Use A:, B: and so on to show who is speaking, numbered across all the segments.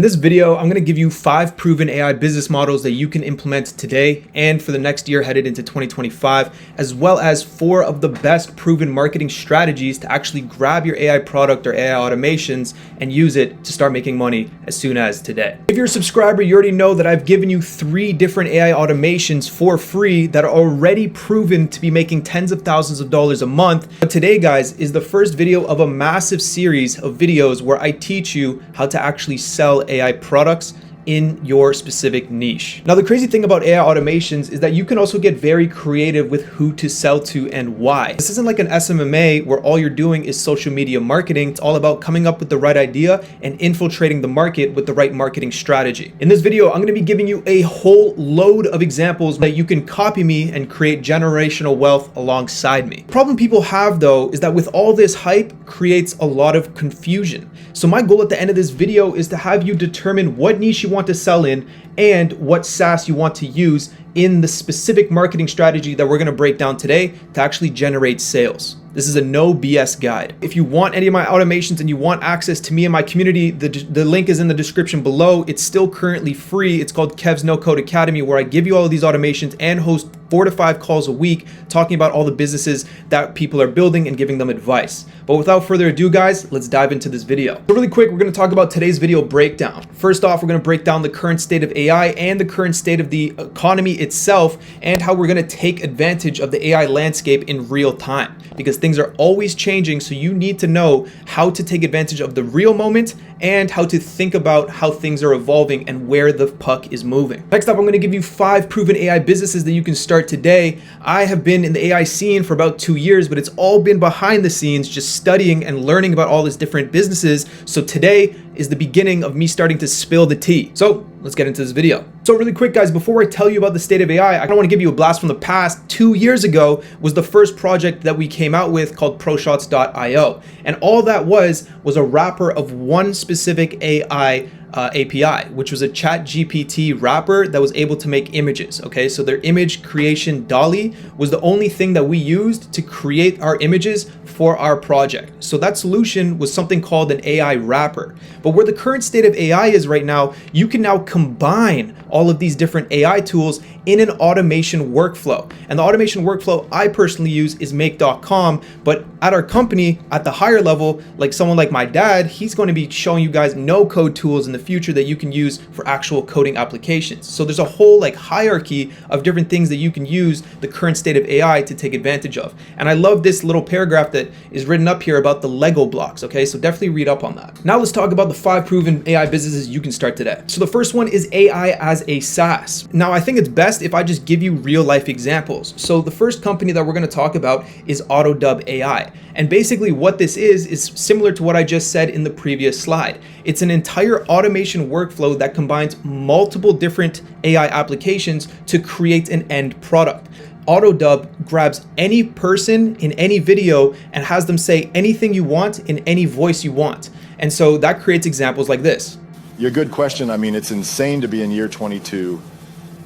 A: In this video, I'm going to give you 5 proven AI business models that you can implement today and for the next year headed into 2025, as well as 4 of the best proven marketing strategies to actually grab your AI product or AI automations and use it to start making money as soon as today. If you're a subscriber, you already know that I've given you 3 different AI automations for free that are already proven to be making tens of thousands of dollars a month. But today, guys, is the first video of a massive series of videos where I teach you how to actually sell AI products in your specific niche. Now, the crazy thing about AI automations is that you can also get very creative with who to sell to and why. This isn't like an SMMA where all you're doing is social media marketing. It's all about coming up with the right idea and infiltrating the market with the right marketing strategy. In this video, I'm going to be giving you a whole load of examples that you can copy me and create generational wealth alongside me. The problem people have, though, is that with all this hype creates a lot of confusion. So my goal at the end of this video is to have you determine what niche you want to sell in and what SaaS you want to use in the specific marketing strategy that we're going to break down today to actually generate sales. This is a no BS guide. If you want any of my automations and you want access to me and my community, the link is in the description below. It's still currently free. It's called Kev's No Code Academy, where I give you all of these automations and host 4 to 5 calls a week talking about all the businesses that people are building and giving them advice. But without further ado, guys, let's dive into this video. So really quick, we're going to talk about today's video breakdown. First off, we're going to break down the current state of AI and the current state of the economy itself and how we're going to take advantage of the AI landscape in real time, because things are always changing. So you need to know how to take advantage of the real moment and how to think about how things are evolving and where the puck is moving. Next up, I'm going to give you 5 proven AI businesses that you can start today. I have been in the AI scene for about 2 years, but it's all been behind the scenes, just studying and learning about all these different businesses. So today is the beginning of me starting to spill the tea. So let's get into this video. So really quick, guys, before I tell you about the state of AI, I want to give you a blast from the past. 2 years ago was the first project that we came out with called ProShots.io. And all that was a wrapper of one specific AI API, which was a ChatGPT wrapper that was able to make images. Okay, so their image creation DALL-E was the only thing that we used to create our images for our project. So that solution was something called an AI wrapper. But where the current state of AI is right now, you can now combine all of these different AI tools in an automation workflow. And the automation workflow I personally use is make.com, but at our company, at the higher level, like someone like my dad, he's going to be showing you guys no code tools in the future that you can use for actual coding applications. So there's a whole hierarchy of different things that you can use the current state of AI to take advantage of. And I love this little paragraph that is written up here about the Lego blocks. Okay, so definitely read up on that. Now let's talk about the 5 proven AI businesses you can start today. So the first one is AI as a SaaS. Now I think it's best if I just give you real life examples. So the first company that we're going to talk about is Autodub AI. And basically what this is similar to what I just said in the previous slide. It's an entire automation workflow that combines multiple different AI applications to create an end product. Autodub grabs any person in any video and has them say anything you want in any voice you want. And so that creates examples like this.
B: Yeah, good question. I mean, it's insane to be in year 22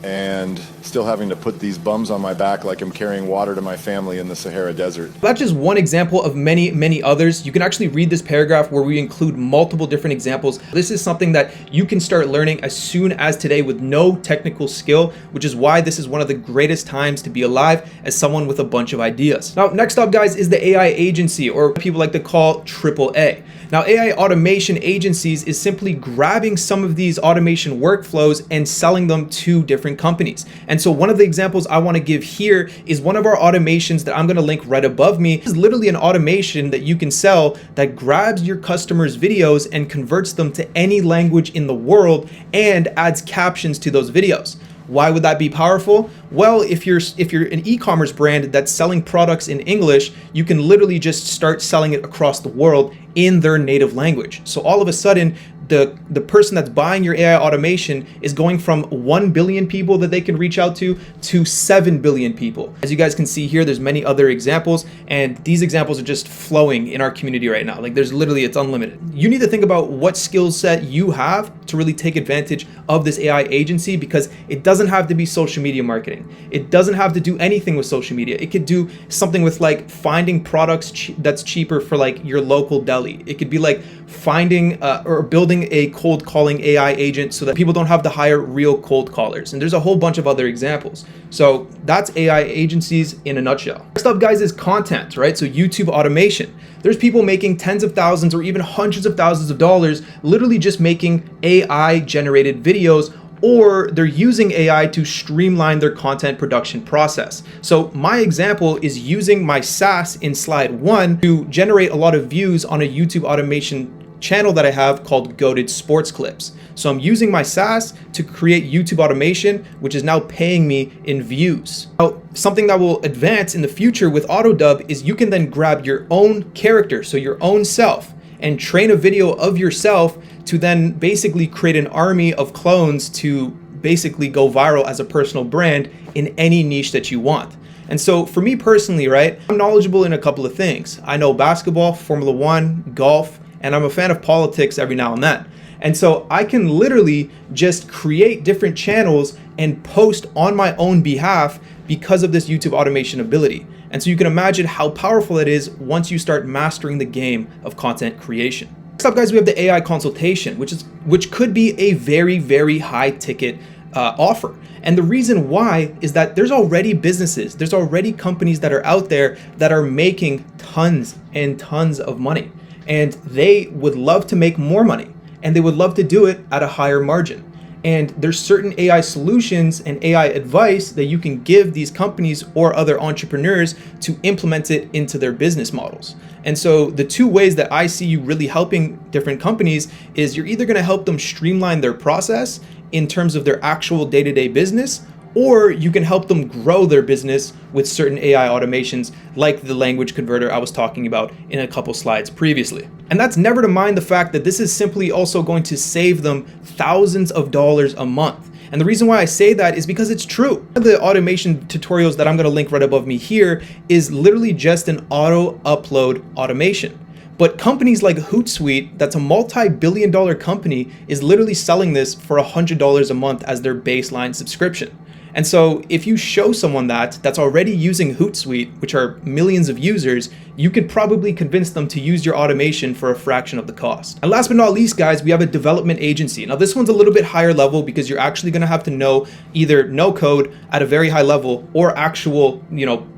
B: and still having to put these bums on my back like I'm carrying water to my family in the Sahara Desert.
A: That's just one example of many, many others. You can actually read this paragraph where we include multiple different examples. This is something that you can start learning as soon as today with no technical skill, which is why this is one of the greatest times to be alive as someone with a bunch of ideas. Now, next up, guys, is the AI agency, or people like to call AAA. Now, AI automation agencies is simply grabbing some of these automation workflows and selling them to different companies. And so one of the examples I want to give here is one of our automations that I'm going to link right above me. It's literally an automation that you can sell that grabs your customers' videos and converts them to any language in the world and adds captions to those videos. Why would that be powerful? Well, if you're an e-commerce brand that's selling products in English, you can literally just start selling it across the world in their native language. So all of a sudden, the person that's buying your AI automation is going from 1 billion people that they can reach out to 7 billion people. As you guys can see here, there's many other examples, and these examples are just flowing in our community right now. Like, there's literally, it's unlimited. You need to think about what skill set you have to really take advantage of this AI agency, because it doesn't have to be social media marketing. It doesn't have to do anything with social media. It could do something with like finding products that's cheaper for like your local deli. It could be like finding or building building a cold calling AI agent so that people don't have to hire real cold callers. And there's a whole bunch of other examples. So that's AI agencies in a nutshell. Next up, guys, is content, right? So YouTube automation. There's people making tens of thousands or even hundreds of thousands of dollars literally just making AI generated videos, or they're using AI to streamline their content production process. So my example is using my SaaS in slide 1 to generate a lot of views on a YouTube automation channel that I have called Goated Sports Clips. So I'm using my SaaS to create YouTube automation, which is now paying me in views. Now, something that will advance in the future with AutoDub is you can then grab your own character, so your own self, and train a video of yourself to then basically create an army of clones to basically go viral as a personal brand in any niche that you want. And so for me personally, right, I'm knowledgeable in a couple of things. I know basketball, Formula One, golf, and I'm a fan of politics every now and then. And so I can literally just create different channels and post on my own behalf because of this YouTube automation ability. And so you can imagine how powerful it is once you start mastering the game of content creation. Next up, guys, we have the AI consultation, which could be a very, very high ticket offer. And the reason why is that there's already businesses, there's already companies that are out there that are making tons and tons of money. And they would love to make more money, and they would love to do it at a higher margin. And there's certain AI solutions and AI advice that you can give these companies or other entrepreneurs to implement it into their business models. And so the two ways that I see you really helping different companies is you're either going to help them streamline their process in terms of their actual day-to-day business, or you can help them grow their business with certain AI automations like the language converter I was talking about in a couple slides previously. And that's never to mind the fact that this is simply also going to save them thousands of dollars a month. And the reason why I say that is because it's true. One of the automation tutorials that I'm going to link right above me here is literally just an auto upload automation. But companies like Hootsuite, that's a multi-billion-dollar company, is literally selling this for $100 a month as their baseline subscription. And so if you show someone that's already using Hootsuite, which are millions of users, you could probably convince them to use your automation for a fraction of the cost. And last but not least, guys, we have a development agency. Now this one's a little bit higher level because you're actually going to have to know either no code at a very high level or actual,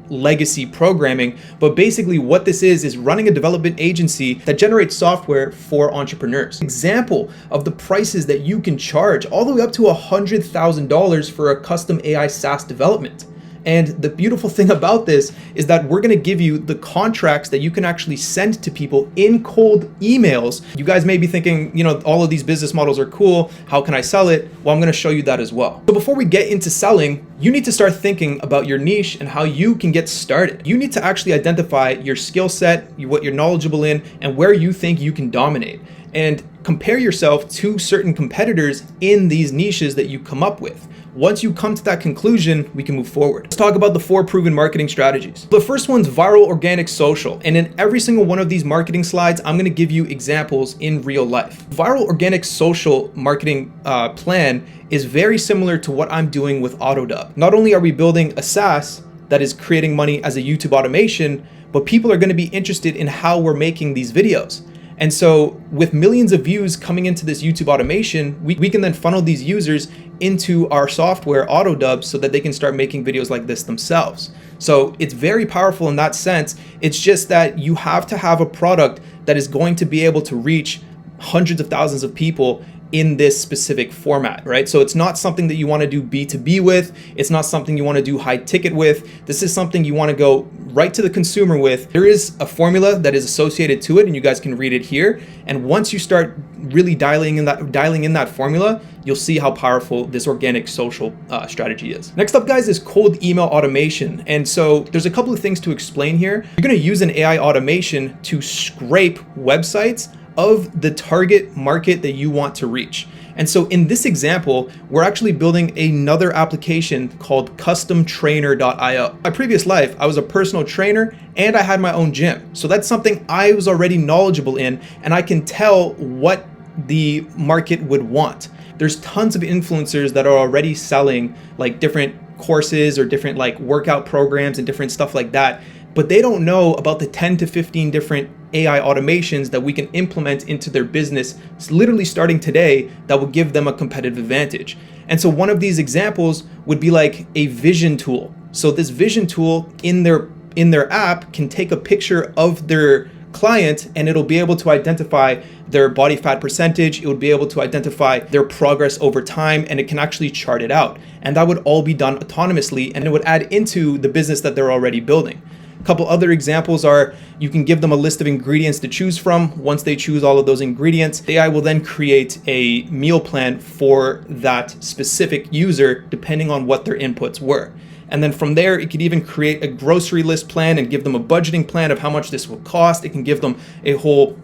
A: legacy programming. But basically what this is running a development agency that generates software for entrepreneurs. Example of the prices that you can charge all the way up to $100,000 for a custom AI Saas development. And the beautiful thing about this is that we're going to give you the contracts that you can actually send to people in cold emails. You guys may be thinking, all of these business models are cool. How can I sell it? Well, I'm going to show you that as well. So before we get into selling, you need to start thinking about your niche and how you can get started. You need to actually identify your skill set, what you're knowledgeable in, and where you think you can dominate. And compare yourself to certain competitors in these niches that you come up with. Once you come to that conclusion, we can move forward. Let's talk about the 4 proven marketing strategies. The first one's viral organic social. And in every single one of these marketing slides, I'm gonna give you examples in real life. Viral organic social marketing plan is very similar to what I'm doing with AutoDub. Not only are we building a SaaS that is creating money as a YouTube automation, but people are gonna be interested in how we're making these videos. And so with millions of views coming into this YouTube automation, we can then funnel these users into our software AutoDub so that they can start making videos like this themselves. So it's very powerful in that sense. It's just that you have to have a product that is going to be able to reach hundreds of thousands of people in this specific format, right? So it's not something that you want to do B2B with. It's not something you want to do high ticket with. This is something you want to go right to the consumer with. There is a formula that is associated to it, and you guys can read it here. And once you start really dialing in that formula, you'll see how powerful this organic social strategy is. Next up, guys, is cold email automation. And so there's a couple of things to explain here. You're going to use an AI automation to scrape websites of the target market that you want to reach. And so in this example, we're actually building another application called customtrainer.io. In my previous life, I was a personal trainer and I had my own gym. So that's something I was already knowledgeable in, and I can tell what the market would want. There's tons of influencers that are already selling like different courses or different like workout programs and different stuff like that, but they don't know about the 10 to 15 different AI automations that we can implement into their business, literally starting today, that will give them a competitive advantage. And so one of these examples would be like a vision tool. So this vision tool in their app can take a picture of their client and it'll be able to identify their body fat percentage. It would be able to identify their progress over time, and it can actually chart it out. And that would all be done autonomously, and it would add into the business that they're already building. A couple other examples are you can give them a list of ingredients to choose from. Once they choose all of those ingredients, AI will then create a meal plan for that specific user depending on what their inputs were. And then from there, it could even create a grocery list plan and give them a budgeting plan of how much this will cost. It can give them a whole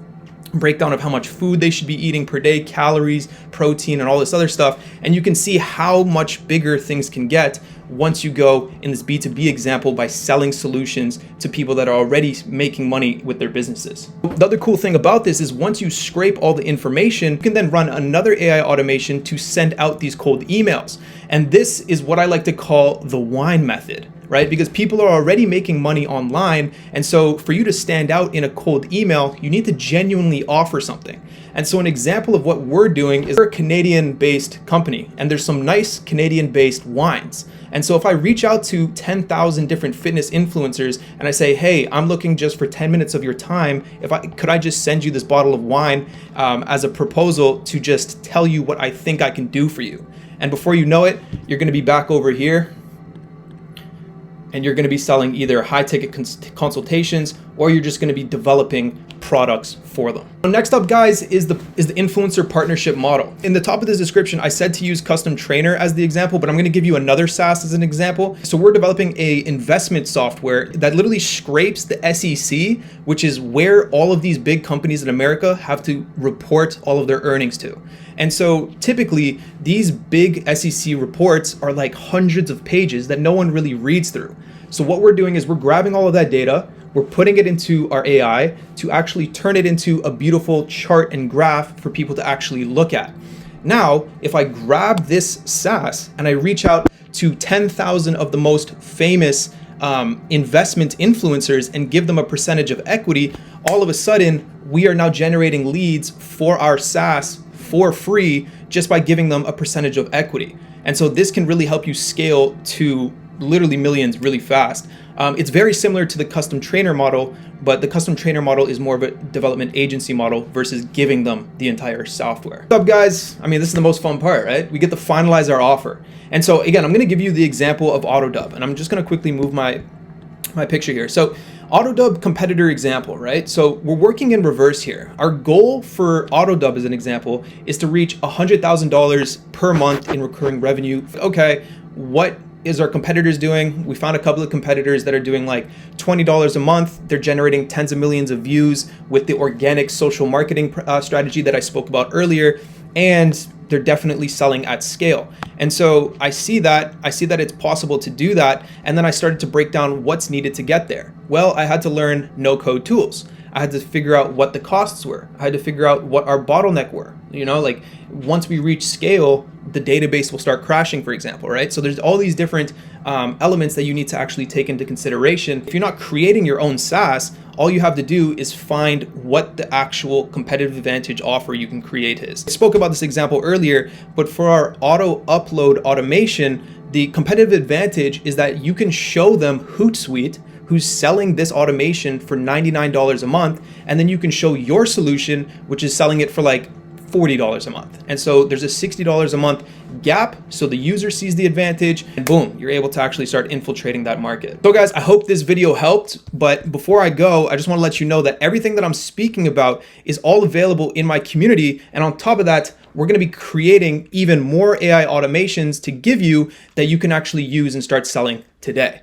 A: breakdown of how much food they should be eating per day, calories, protein, and all this other stuff. And you can see how much bigger things can get once you go in this B2B example by selling solutions to people that are already making money with their businesses. The other cool thing about this is once you scrape all the information, you can then run another AI automation to send out these cold emails. And this is what I like to call the wine method, right? Because people are already making money online. And so for you to stand out in a cold email, you need to genuinely offer something. And so an example of what we're doing is we're a Canadian-based company, and there's some nice Canadian-based wines. And so if I reach out to 10,000 different fitness influencers and I say, hey, I'm looking just for 10 minutes of your time, could I just send you this bottle of wine as a proposal to just tell you what I think I can do for you? And before you know it, you're gonna be back over here and you're going to be selling either high ticket consultations, or you're just going to be developing products for them. Next up, guys, is the influencer partnership model. In the top of this description, I said to use Custom Trainer as the example, but I'm going to give you another SaaS as an example. So we're developing a investment software that literally scrapes the SEC, which is where all of these big companies in America have to report all of their earnings to. And so typically these big SEC reports are like hundreds of pages that no one really reads through. So what we're doing is we're grabbing all of that data, we're putting it into our AI to actually turn it into a beautiful chart and graph for people to actually look at. Now, if I grab this SaaS and I reach out to 10,000 of the most famous investment influencers and give them a percentage of equity, all of a sudden we are now generating leads for our SaaS for free just by giving them a percentage of equity. And so this can really help you scale to literally millions really fast. It's very similar to the Custom Trainer model, but the Custom Trainer model is more of a development agency model versus giving them the entire software. What's up, guys? I mean, this is the most fun part, right? We get to finalize our offer. And so again, I'm going to give you the example of AutoDub, and I'm just going to quickly move my picture here. So AutoDub competitor example, right? So we're working in reverse here. Our goal for AutoDub as an example is to reach $100,000 per month in recurring revenue. Okay, what is our competitors doing? We found a couple of competitors that are doing like $20 a month. They're generating tens of millions of views with the organic social marketing strategy that I spoke about earlier. And they're definitely selling at scale. And so I see that it's possible to do that. And then I started to break down what's needed to get there. Well, I had to learn no-code tools. I had to figure out what the costs were. I had to figure out what our bottleneck were. You know, like once we reach scale, the database will start crashing, for example, right? So there's all these different elements that you need to actually take into consideration. If you're not creating your own SaaS, all you have to do is find what the actual competitive advantage offer you can create is. I spoke about this example earlier, but for our auto upload automation, the competitive advantage is that you can show them Hootsuite, who's selling this automation for $99 a month, and then you can show your solution, which is selling it for like $40 a month. And so there's a $60 a month gap, so the user sees the advantage, and boom, you're able to actually start infiltrating that market. So guys, I hope this video helped, but before I go, I just want to let you know that everything that I'm speaking about is all available in my community, and on top of that, we're going to be creating even more AI automations to give you that you can actually use and start selling today.